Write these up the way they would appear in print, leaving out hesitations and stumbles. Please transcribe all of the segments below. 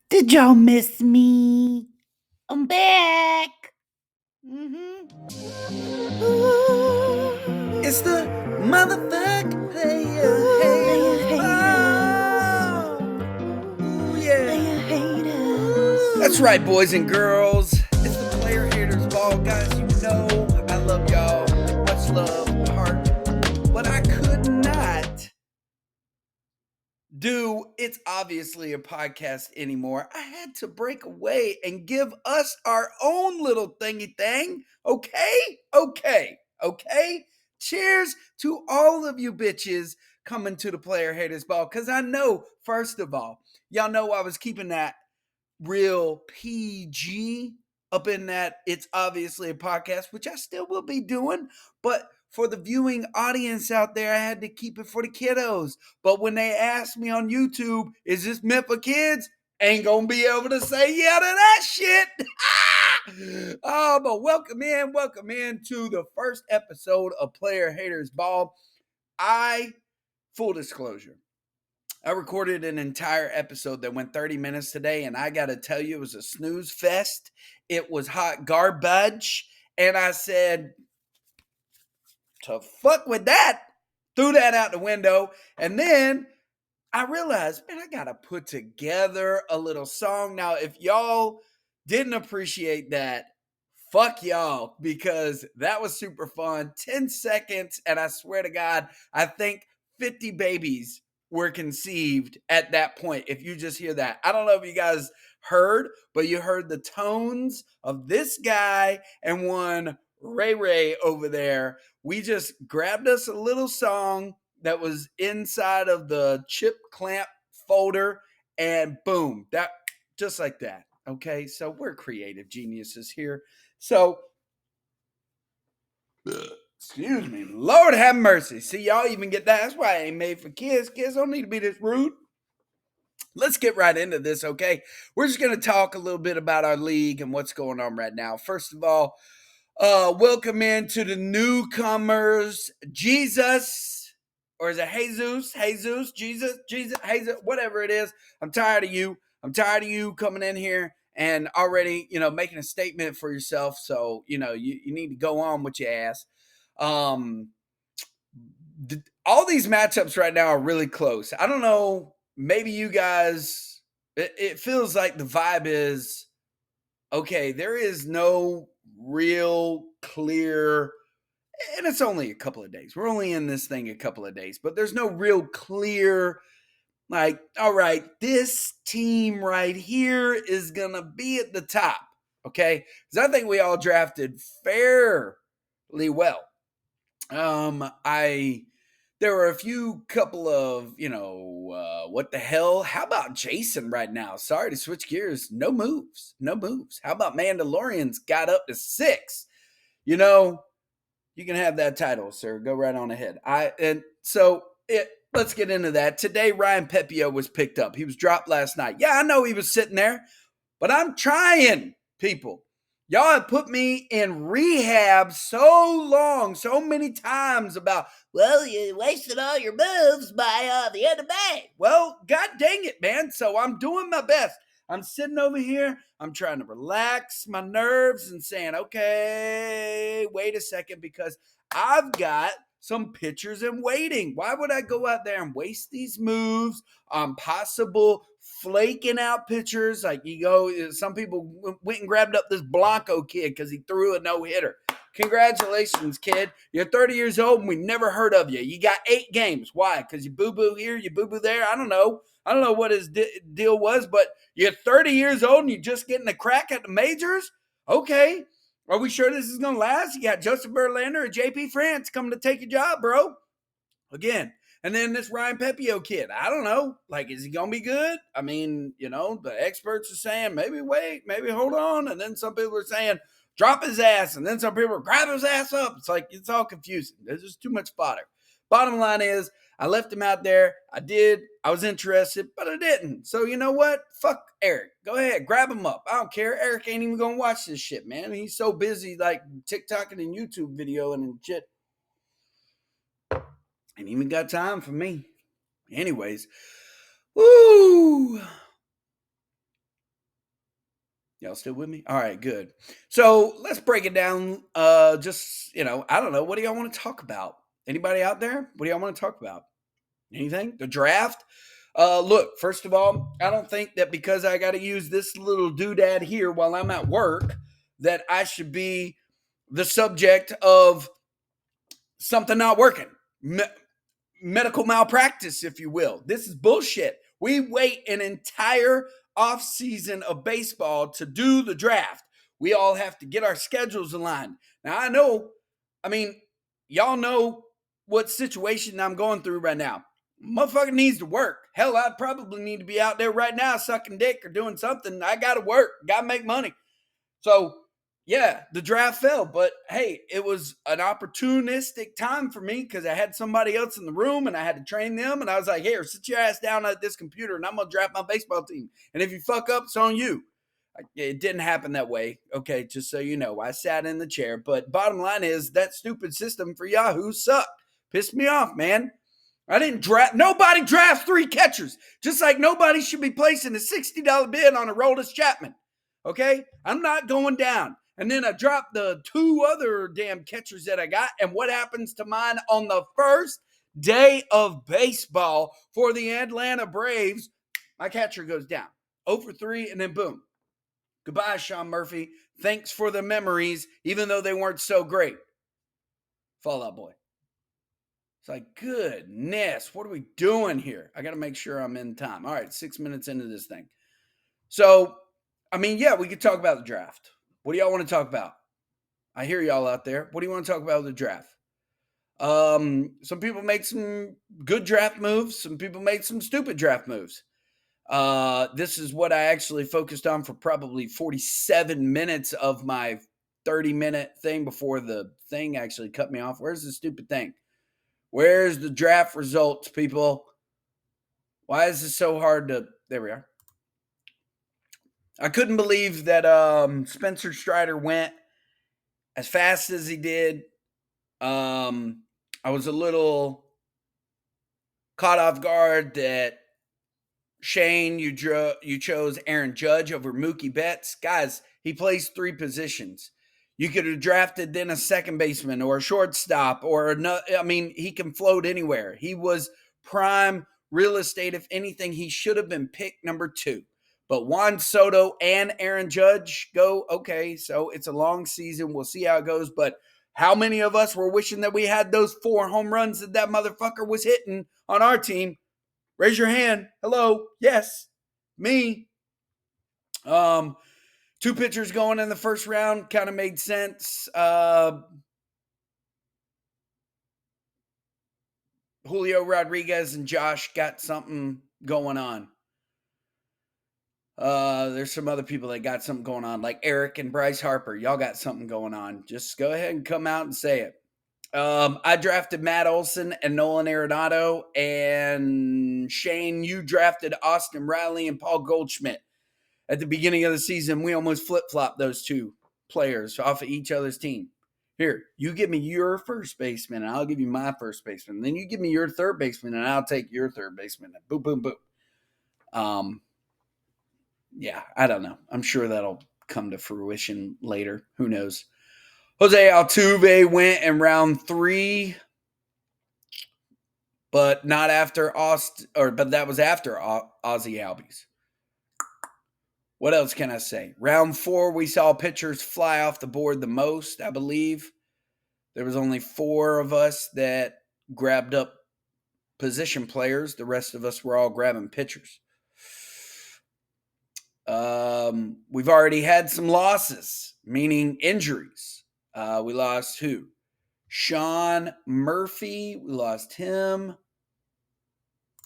Did y'all miss me? I'm back. Mm-hmm. It's the motherfucking player haters. Ooh, yeah. That's right, boys and girls. It's the player haters ball, guys. You know I love y'all. Much love, heart. But I could not do It's Obviously a Podcast anymore. I had to break away and give us our own little thingy thing. Okay. Cheers to all of you bitches coming to the Player Haters Ball. Because I know, first of all, y'all know I was keeping that real PG up in that It's Obviously a Podcast, which I still will be doing. But for the viewing audience out there, I had to keep it for the kiddos. But when they asked me on YouTube, is this meant for kids? Ain't gonna be able to say yeah to that shit. Oh, but welcome in to the first episode of Player Haters Ball. Full disclosure, I recorded an entire episode that went 30 minutes today, and I got to tell you, it was a snooze fest. It was hot garbage. And I said, to fuck with that, threw that out the window. And then I realized, man, I got to put together a little song. Now, if y'all didn't appreciate that, fuck y'all, because that was super fun. 10 seconds, and I swear to God, I think 50 babies were conceived at that point. If you just hear that, I don't know if you guys heard, but you heard the tones of this guy and one Ray over there. We just grabbed us a little song that was inside of the chip clamp folder, and boom, that just like that. Okay, so we're creative geniuses here. So, excuse me, Lord have mercy. See, y'all even get that. That's why I ain't made for kids. Kids don't need to be this rude. Let's get right into this, okay? We're just going to talk a little bit about our league and what's going on right now. First of all, welcome into the newcomers, Jesus, or is it Jesus, whatever it is. I'm tired of you. I'm tired of you coming in here and already, making a statement for yourself. So, you need to go on with your ass. Um, all these matchups right now are really close. I don't know. Maybe you guys, it feels like the vibe is okay. There is no real clear, and it's only a couple of days. We're only in this thing a couple of days, but there's no real clear, like, all right, this team right here is going to be at the top. Okay. Because I think we all drafted fairly well. There were a few couple of, what the hell? How about Jason right now? Sorry to switch gears. No moves. How about Mandalorian's got up to 6? You know, you can have that title, sir. Go right on ahead. Let's get into that. Today, Ryan Pepio was picked up. He was dropped last night. Yeah, I know he was sitting there, but I'm trying, people. Y'all have put me in rehab so long, so many times about, well, you wasted all your moves by the end of May. Well, god dang it, man. So I'm doing my best. I'm sitting over here. I'm trying to relax my nerves and saying, okay, wait a second, because I've got some pitchers in waiting. Why would I go out there and waste these moves on possible flaking out pitchers? Like, some people went and grabbed up this Blanco kid because he threw a no-hitter. Congratulations, kid. You're 30 years old and we never heard of you. You got 8 games. Why? Because you boo-boo here, you boo-boo there. I don't know what his deal was, but you're 30 years old and you're just getting a crack at the majors? Okay. Are we sure this is going to last? You got Joseph Verlander or JP France coming to take your job, bro. Again. And then this Ryan Pepio kid, I don't know. Like, is he going to be good? I mean, the experts are saying maybe wait, maybe hold on. And then some people are saying drop his ass. And then some people are grab his ass up. It's like, it's all confusing. There's just too much fodder. Bottom line is, I left him out there. I was interested, but I didn't. So you know what? Fuck Eric. Go ahead, grab him up. I don't care. Eric ain't even gonna watch this shit, man. He's so busy like TikToking and YouTube videoing and shit. Ain't even got time for me. Anyways, woo. Y'all still with me? All right, good. So let's break it down. Just, I don't know. What do y'all want to talk about? Anybody out there? What do y'all want to talk about? Anything? The draft? Look, first of all, I don't think that because I got to use this little doodad here while I'm at work, that I should be the subject of something not working. Medical malpractice, if you will. This is bullshit. We wait an entire off season of baseball to do the draft. We all have to get our schedules aligned. Now I mean, y'all know what situation I'm going through right now. Motherfucker needs to work. Hell, I'd probably need to be out there right now sucking dick or doing something. I gotta work, gotta make money. So yeah, the draft fell, but hey, it was an opportunistic time for me because I had somebody else in the room and I had to train them. And I was like, here, sit your ass down at this computer and I'm going to draft my baseball team. And if you fuck up, it's on you. It didn't happen that way. Okay, just so you know, I sat in the chair. But bottom line is that stupid system for Yahoo sucked. Pissed me off, man. I didn't draft. Nobody drafts 3 catchers. Just like nobody should be placing a $60 bid on Aroldis Chapman. Okay? I'm not going down. And then I dropped the 2 other damn catchers that I got. And what happens to mine on the first day of baseball for the Atlanta Braves? My catcher goes down. 0 for 3, and then boom. Goodbye, Sean Murphy. Thanks for the memories, even though they weren't so great. Fall Out Boy. It's like, goodness, what are we doing here? I got to make sure I'm in time. All right, 6 minutes into this thing. So, I mean, yeah, we could talk about the draft. What do y'all want to talk about? I hear y'all out there. What do you want to talk about with the draft? Some people made some good draft moves. Some people made some stupid draft moves. This is what I actually focused on for probably 47 minutes of my 30-minute thing before the thing actually cut me off. Where's the stupid thing? Where's the draft results, people? Why is this so hard to... There we are. I couldn't believe that Spencer Strider went as fast as he did. I was a little caught off guard that Shane, you chose Aaron Judge over Mookie Betts. Guys, he plays 3 positions. You could have drafted then a second baseman or a shortstop or another. I mean, he can float anywhere. He was prime real estate. If anything, he should have been picked number 2. But Juan Soto and Aaron Judge go, okay, so it's a long season. We'll see how it goes. But how many of us were wishing that we had those 4 home runs that motherfucker was hitting on our team? Raise your hand. Hello. Yes. Me. 2 pitchers going in the first round kind of made sense. Julio Rodriguez and Josh got something going on. There's some other people that got something going on, like Eric and Bryce Harper. Y'all got something going on. Just go ahead and come out and say it. I drafted Matt Olson and Nolan Arenado, and Shane, you drafted Austin Riley and Paul Goldschmidt. At the beginning of the season, we almost flip-flopped those 2 players off of each other's team. Here, you give me your first baseman, and I'll give you my first baseman. Then you give me your third baseman, and I'll take your third baseman. Boom, boom, boom. Yeah, I don't know. I'm sure that'll come to fruition later. Who knows? Jose Altuve went in round 3, but not after but that was after Ozzie Albies. What else can I say? Round 4, we saw pitchers fly off the board the most, I believe. There was only 4 of us that grabbed up position players. The rest of us were all grabbing pitchers. We've already had some losses, meaning injuries. We lost who? Sean Murphy. We lost him.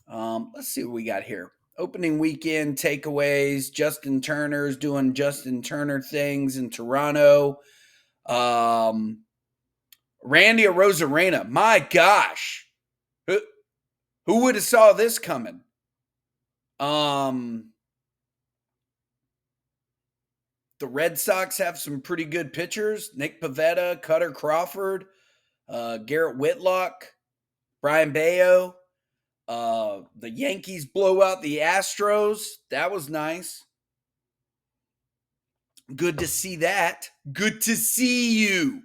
Let's see what we got here. Opening weekend takeaways. Justin Turner's doing Justin Turner things in Toronto. Randy Arozarena. My gosh. Who would have saw this coming? The Red Sox have some pretty good pitchers. Nick Pivetta, Cutter Crawford, Garrett Whitlock, Brian Bayo. The Yankees blow out the Astros. That was nice. Good to see that. Good to see you.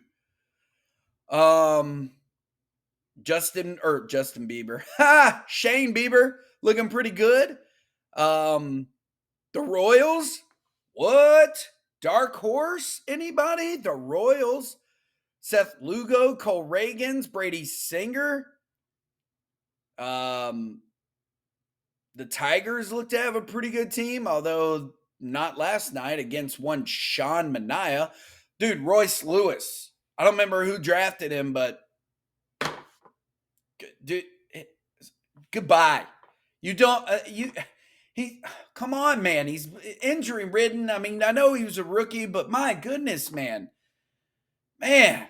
Justin Bieber. Ha! Shane Bieber looking pretty good. The Royals. What? Dark Horse? Anybody? The Royals. Seth Lugo, Cole Reagans, Brady Singer. The Tigers look to have a pretty good team, although not last night against one Sean Manaea. Dude, Royce Lewis. I don't remember who drafted him, but dude, goodbye. You don't he come on, man. He's injury ridden. I mean, I know he was a rookie, but my goodness, man. Man.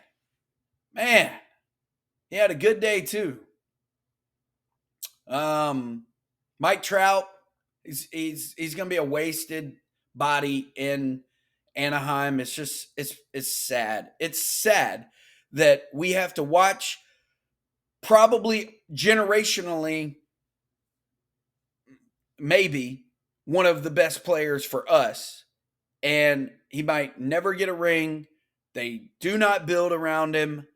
He had a good day too. Mike Trout, he's going to be a wasted body in Anaheim. It's just it's sad. It's sad that we have to watch probably generationally maybe one of the best players for us, and he might never get a ring. They do not build around him.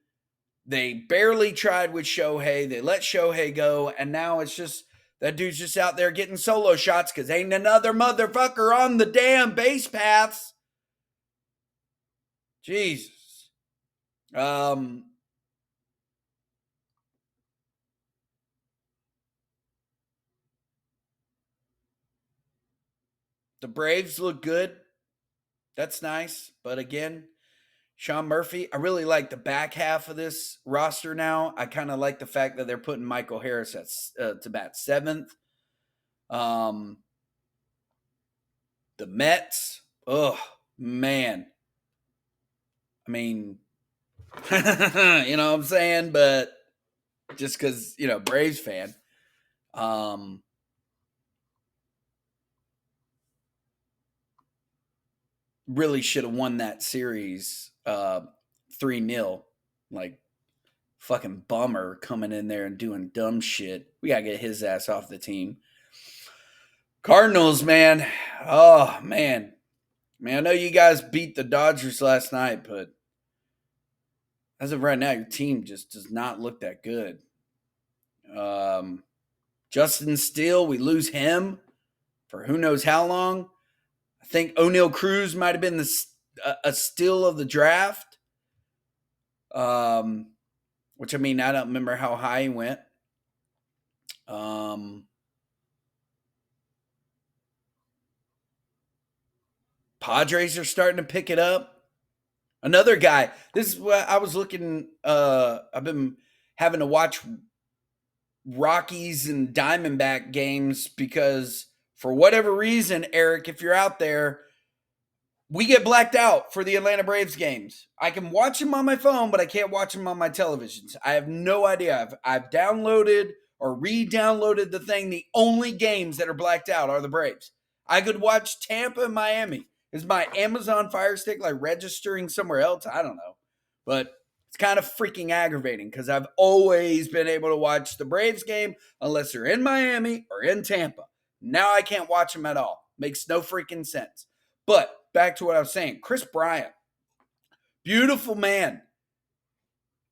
They barely tried with Shohei. They let Shohei go, and now it's just that dude's just out there getting solo shots because ain't another motherfucker on the damn base paths. Jesus. The Braves look good. That's nice. But again, Sean Murphy, I really like the back half of this roster now. I kind of like the fact that they're putting Michael Harris to bat seventh. The Mets, oh, man. I mean, you know what I'm saying? But just because, Braves fan. Really should have won that series 3-0. Like, fucking bummer coming in there and doing dumb shit. We got to get his ass off the team. Cardinals, man. Oh, man. I know you guys beat the Dodgers last night, but as of right now, your team just does not look that good. Justin Steele, we lose him for who knows how long. I think O'Neal Cruz might have been a steal of the draft. Which, I mean, I don't remember how high he went. Padres are starting to pick it up. Another guy. This is what I was looking. I've been having to watch Rockies and Diamondback games because for whatever reason, Eric, if you're out there, we get blacked out for the Atlanta Braves games. I can watch them on my phone, but I can't watch them on my televisions. I have no idea. I've downloaded or re-downloaded the thing. The only games that are blacked out are the Braves. I could watch Tampa and Miami. Is my Amazon Fire Stick like registering somewhere else? I don't know. But it's kind of freaking aggravating because I've always been able to watch the Braves game unless they're in Miami or in Tampa. Now I can't watch them at all. Makes no freaking sense. But back to what I was saying. Chris Bryant. Beautiful man.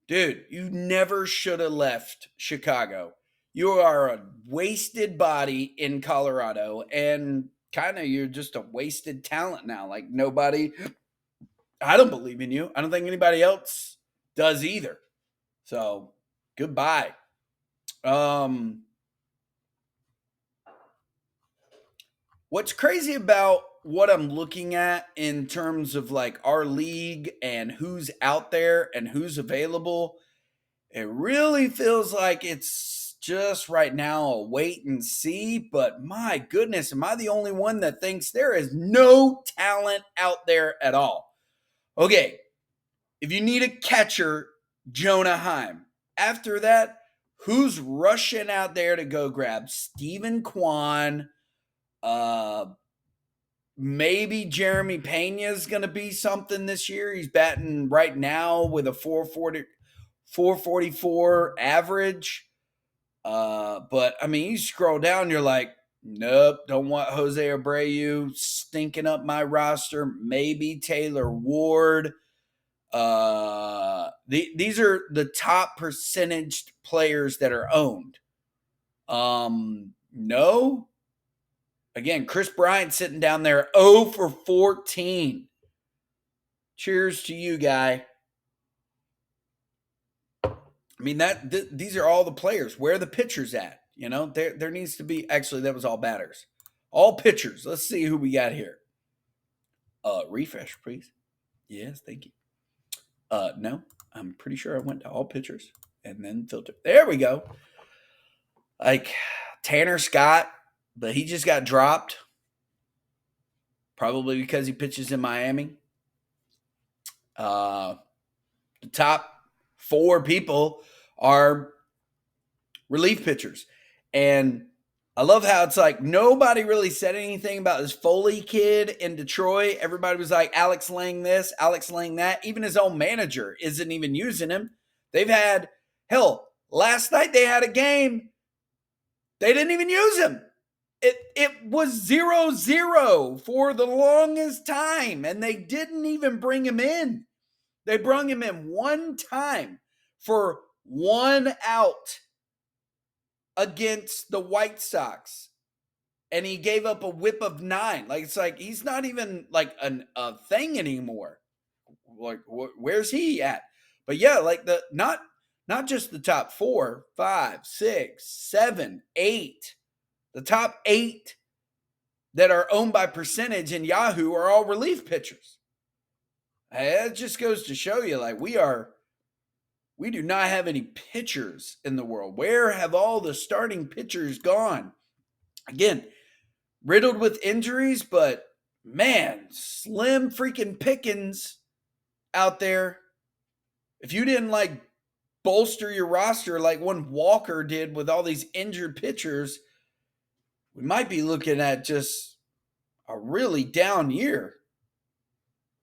Dude, you never should have left Chicago. You are a wasted body in Colorado, and kind of you're just a wasted talent now. Like nobody, I don't believe in you. I don't think anybody else does either. So goodbye. What's crazy about what I'm looking at in terms of like our league and who's out there and who's available, it really feels like it's just right now a wait and see. But my goodness, am I the only one that thinks there is no talent out there at all? Okay, if you need a catcher, Jonah Heim. After that, who's rushing out there to go grab Stephen Kwan? Maybe Jeremy Pena is going to be something this year. He's batting right now with a 444 average. But I mean, you scroll down, you're like, Nope. Don't want Jose Abreu stinking up my roster. Maybe Taylor Ward. These are the top percentaged players that are owned. No. Again, Chris Bryant sitting down there 0 for 14. Cheers to you, guy. I mean, these are all the players. Where are the pitchers at? You know, there needs to be, actually, that was all batters. All pitchers. Let's see who we got here. Refresh, please. Yes, thank you. No, I'm pretty sure I went to all pitchers and then filter. There we go. Like Tanner Scott, but he just got dropped. Probably because he pitches in Miami. The top 4 people are relief pitchers. And I love how it's like nobody really said anything about this Foley kid in Detroit. Everybody was like, Alex Lang this, Alex Lang that. Even his own manager isn't even using him. They've had, hell, last night they had a game. They didn't even use him. It was 0-0 for the longest time, and they didn't even bring him in. They brought him in one time for 1 out against the White Sox, and he gave up a whip of 9. Like, it's like he's not even like a thing anymore. Like, where's he at? But yeah, like not just the top 4, 5, 6, 7, 8. The top 8 that are owned by percentage in Yahoo are all relief pitchers. It just goes to show you, like, we do not have any pitchers in the world. Where have all the starting pitchers gone? Again, riddled with injuries, but man, slim freaking pickings out there. If you didn't like bolster your roster like one Walker did with all these injured pitchers, we might be looking at just a really down year.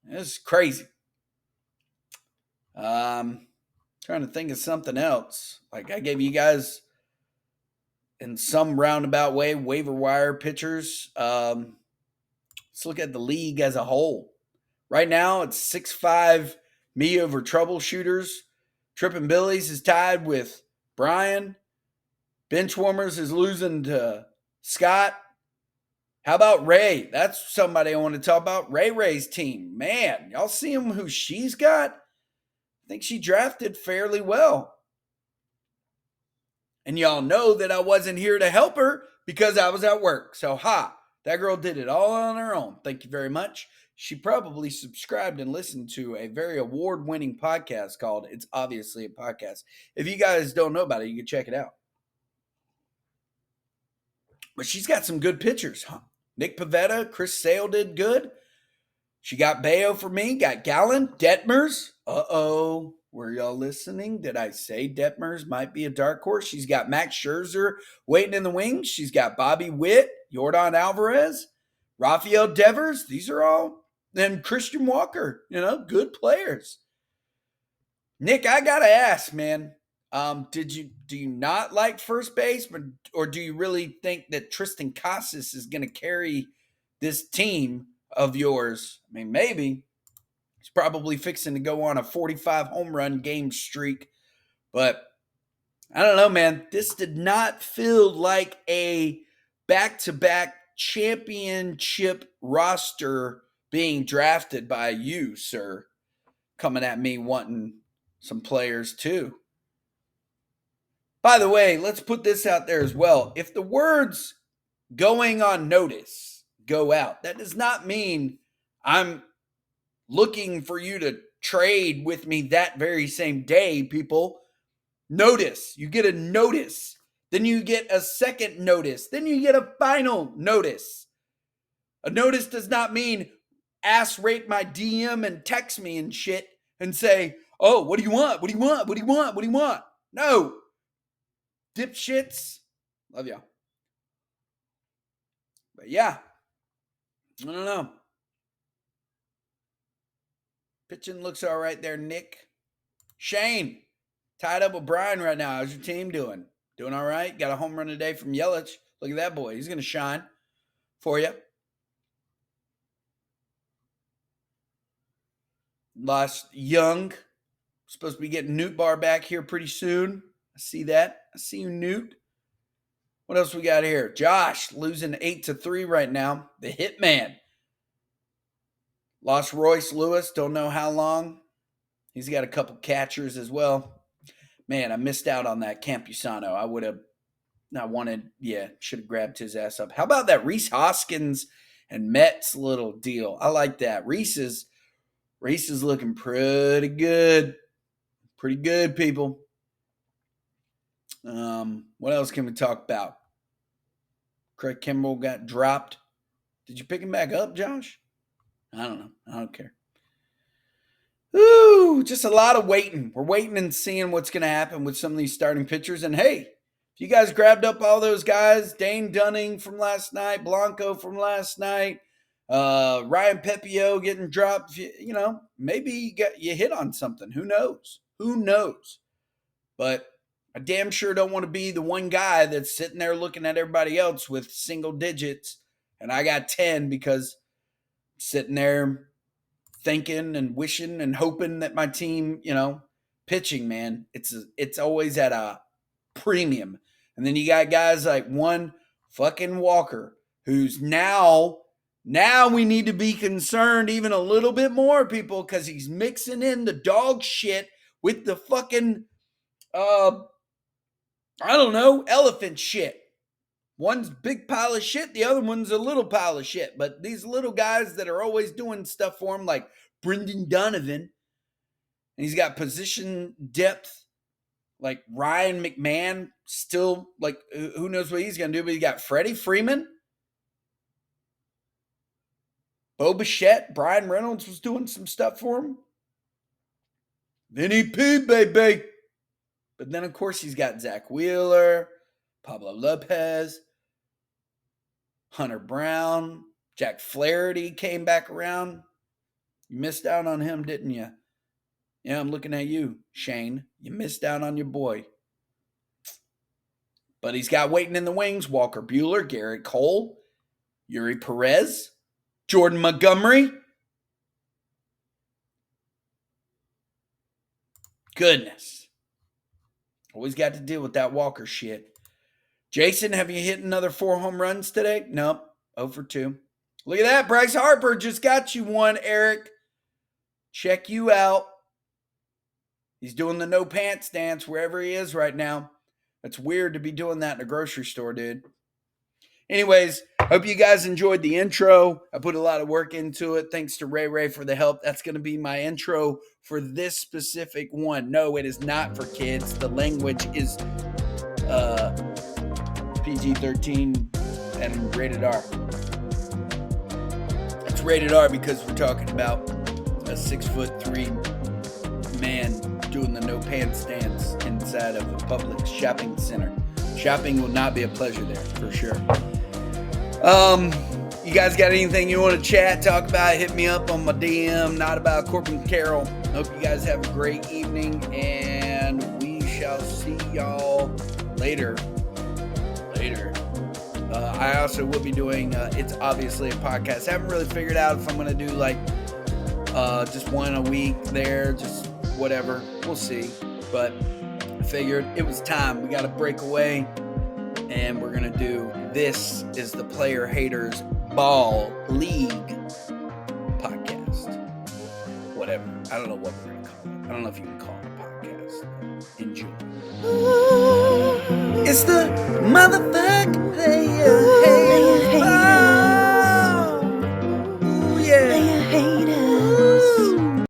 It's crazy. Trying to think of something else. Like I gave you guys in some roundabout way waiver wire pitchers. Let's look at the league as a whole. Right now, it's 6-5 me over troubleshooters. Trippin' Billies is tied with Brian. Benchwarmers is losing to Scott. How about Ray? That's somebody I want to talk about. Ray's team. Man, y'all see him who she's got? I think she drafted fairly well. And y'all know that I wasn't here to help her because I was at work. So, that girl did it all on her own. Thank you very much. She probably subscribed and listened to a very award-winning podcast called It's Obviously a Podcast. If you guys don't know about it, you can check it out. But she's got some good pitchers, huh? Nick Pivetta, Chris Sale did good. She got Bayo for me, got Gallen, Detmers. Uh-oh. Were y'all listening? Did I say Detmers might be a dark horse? She's got Max Scherzer waiting in the wings. She's got Bobby Witt, Yordan Alvarez, Rafael Devers. These are all, and Christian Walker, good players. Nick, I got to ask, man, do you not like first base, or do you really think that Tristan Casas is going to carry this team of yours? I mean, maybe. He's probably fixing to go on a 45 home run game streak. But I don't know, man. This did not feel like a back-to-back championship roster being drafted by you, sir. Coming at me wanting some players too. By the way, let's put this out there as well. If the words going on notice go out, that does not mean I'm looking for you to trade with me that very same day, people. Notice. You get a notice. Then you get a second notice. Then you get a final notice. A notice does not mean ass rape my DM and text me and shit and say, oh, what do you want? What do you want? What do you want? What do you want? No. Dipshits. Love y'all. But yeah. I don't know. Pitching looks all right there, Nick. Shane, tied up with Brian right now. How's your team doing? Doing all right? Got a home run today from Yelich. Look at that boy. He's going to shine for you. Lost Young. Supposed to be getting Nootbaar back here pretty soon. I see that. I see you, Newt. What else we got here? Josh losing 8-3 right now. The Hitman. Lost Royce Lewis. Don't know how long. He's got a couple catchers as well. Man, I missed out on that Campusano. Should have grabbed his ass up. How about that Rhys Hoskins and Mets little deal? I like that. Rhys is looking pretty good. Pretty good, people. What else can we talk about? Craig Kimbrell got dropped. Did you pick him back up, Josh? I don't know. I don't care. Ooh, just a lot of waiting. We're waiting and seeing what's going to happen with some of these starting pitchers. And hey, if you guys grabbed up all those guys, Dane Dunning from last night, Blanco from last night, Ryan Pepio getting dropped, maybe you hit on something. Who knows? Who knows? But I damn sure don't want to be the one guy that's sitting there looking at everybody else with single digits, and I got 10 because I'm sitting there thinking and wishing and hoping that my team, pitching, man, it's always at a premium. And then you got guys like one fucking Walker, who's now we need to be concerned even a little bit more, people, because he's mixing in the dog shit with the fucking elephant shit. One's a big pile of shit, the other one's a little pile of shit. But these little guys that are always doing stuff for him, like Brendan Donovan, and he's got position depth, like Ryan McMahon, still, like, who knows what he's going to do, but you got Freddie Freeman, Bo Bichette, Brian Reynolds was doing some stuff for him. Vinny P, baby. But then, of course, he's got Zach Wheeler, Pablo Lopez, Hunter Brown, Jack Flaherty came back around. You missed out on him, didn't you? Yeah, I'm looking at you, Shane. You missed out on your boy. But he's got waiting in the wings Walker Buehler, Garrett Cole, Yuri Perez, Jordan Montgomery. Goodness. Always got to deal with that Walker shit. Jason, have you hit another 4 home runs today? Nope. 0 for 2. Look at that. Bryce Harper just got you one, Eric. Check you out. He's doing the no pants dance wherever he is right now. It's weird to be doing that in a grocery store, dude. Anyways, hope you guys enjoyed the intro. I put a lot of work into it. Thanks to Ray for the help. That's going to be my intro for this specific one. No, it is not for kids. The language is PG-13 and rated R. It's rated R because we're talking about a 6'3" man doing the no pants dance inside of a public shopping center. Shopping will not be a pleasure there, for sure. You guys got anything you want to chat, talk about, hit me up on my DM, Not About Corbin Carroll. Hope you guys have a great evening, and we shall see y'all later. I also will be doing, it's obviously a podcast. I haven't really figured out if I'm going to do like just one a week there, just whatever. We'll see. But I figured it was time. We got to break away, and we're going to do This is the Player Haters Ball League podcast. Whatever. I don't know what we're going to call it. I don't know if you can call it a podcast. Enjoy. It's the motherfucker.